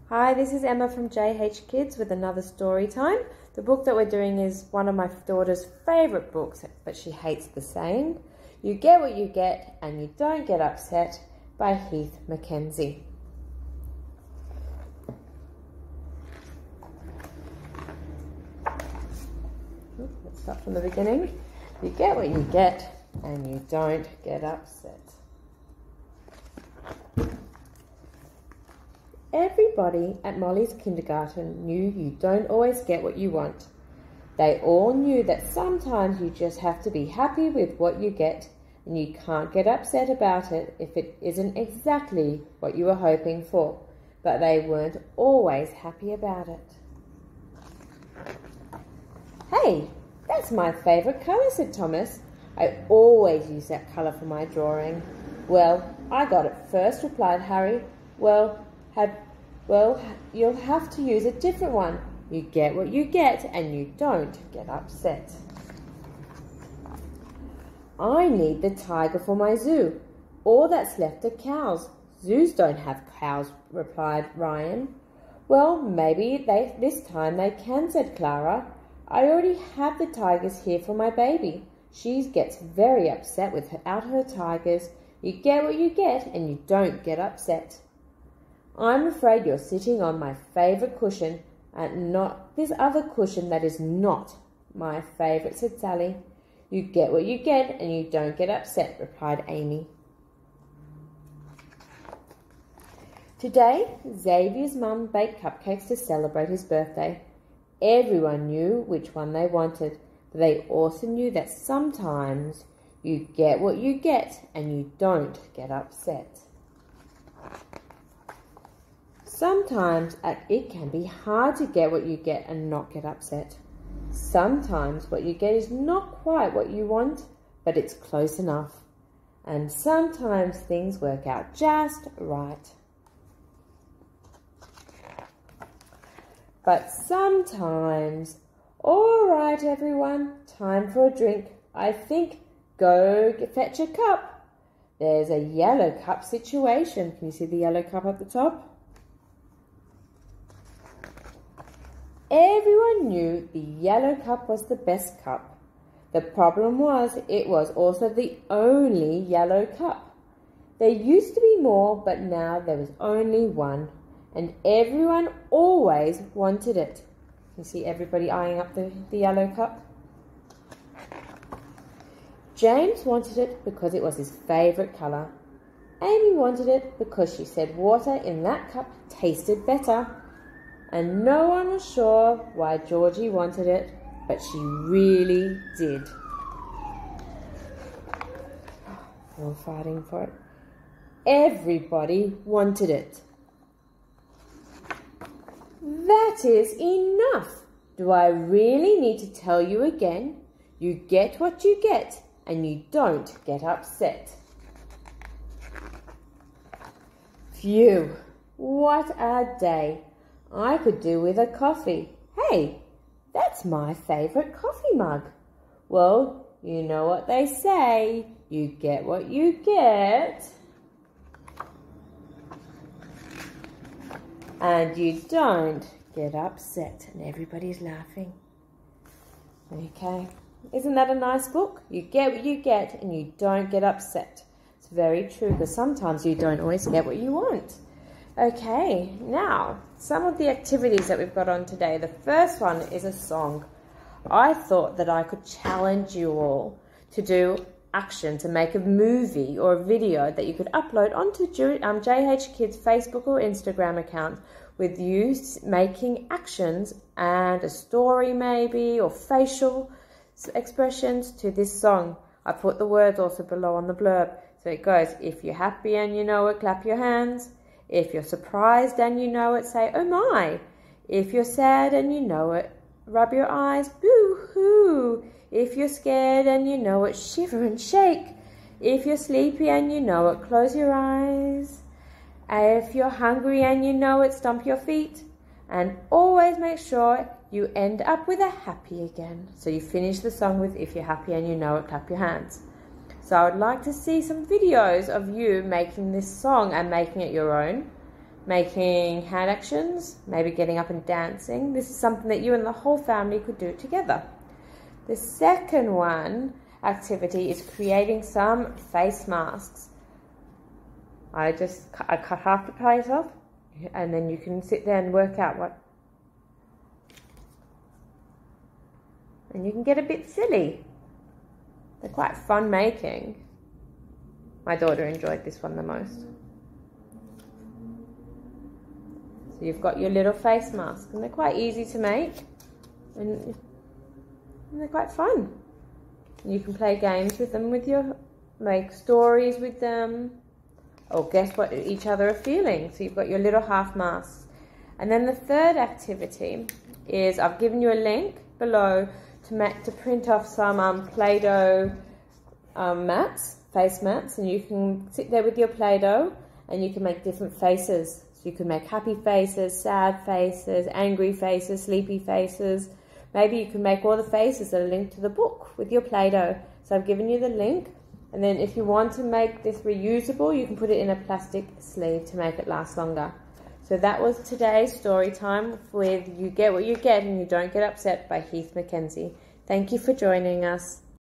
Hi, this is Emma from JH Kids with another story time. The book that we're doing is one of my daughter's favourite books, but she hates the saying, "You get what you get and you don't get upset," by Heath McKenzie. Let's start from the beginning. You get what you get and you don't get upset. Everybody at Molly's kindergarten knew you don't always get what you want. They all knew that sometimes you just have to be happy with what you get and you can't get upset about it if it isn't exactly what you were hoping for. But they weren't always happy about it. "Hey, that's my favourite colour," said Thomas. "I always use that colour for my drawing." "Well, I got it first," replied Harry. Well, you'll have to use a different one. You get what you get and you don't get upset. "I need the tiger for my zoo. All that's left are cows. Zoos don't have cows," replied Ryan. "Well, maybe this time they can," said Clara. "I already have the tigers here for my baby. She gets very upset without her tigers. You get what you get and you don't get upset." "I'm afraid you're sitting on my favourite cushion and not this other cushion that is not my favourite," said Sally. "You get what you get and you don't get upset," replied Amy. Today, Xavier's mum baked cupcakes to celebrate his birthday. Everyone knew which one they wanted, but they also knew that sometimes you get what you get and you don't get upset. Sometimes it can be hard to get what you get and not get upset. Sometimes what you get is not quite what you want, but it's close enough. And sometimes things work out just right. But sometimes, "All right, everyone, time for a drink. I think go fetch a cup. There's a yellow cup situation." Can you see the yellow cup at the top? Everyone knew the yellow cup was the best cup. The problem was it was also the only yellow cup. There used to be more, but now there was only one, and everyone always wanted it. You see everybody eyeing up the yellow cup? James wanted it because it was his favourite colour. Amy wanted it because she said water in that cup tasted better. And no one was sure why Georgie wanted it, but she really did. They were fighting for it. Everybody wanted it. "That is enough. Do I really need to tell you again? You get what you get and you don't get upset." Phew, what a day. I could do with a coffee. Hey, that's my favourite coffee mug. Well, you know what they say, you get what you get. And you don't get upset. And everybody's laughing. Okay, isn't that a nice book? You get what you get and you don't get upset. It's very true, because sometimes you don't always get what you want. Okay, now, some of the activities that we've got on today. The first one is a song. I thought that I could challenge you all to do action, to make a movie or a video that you could upload onto JH Kids Facebook or Instagram account with you making actions and a story maybe, or facial expressions to this song. I put the words also below on the blurb. So it goes, if you're happy and you know it, clap your hands. If you're surprised and you know it, say, "Oh my." If you're sad and you know it, rub your eyes, boo-hoo. If you're scared and you know it, shiver and shake. If you're sleepy and you know it, close your eyes. If you're hungry and you know it, stomp your feet. And always make sure you end up with a happy again. So you finish the song with, if you're happy and you know it, clap your hands. So I would like to see some videos of you making this song and making it your own. making hand actions, maybe getting up and dancing. This is something that you and the whole family could do together. The second activity is creating some face masks. I cut half the plate off, and then you can sit there and work out what. And you can get a bit silly. They're quite fun making. My daughter enjoyed this one the most. So you've got your little face mask, and they're quite easy to make, and they're quite fun. You can play games with them, make stories with them, or guess what each other are feeling. So you've got your little half masks. And then the third activity is, I've given you a link below to print off some Play-Doh face mats, and you can sit there with your Play-Doh and you can make different faces. So you can make happy faces, sad faces, angry faces, sleepy faces. Maybe you can make all the faces that are linked to the book with your Play-Doh. So I've given you the link, and then if you want to make this reusable, you can put it in a plastic sleeve to make it last longer. So that was today's story time with You Get What You Get and You Don't Get Upset by Heath McKenzie. Thank you for joining us.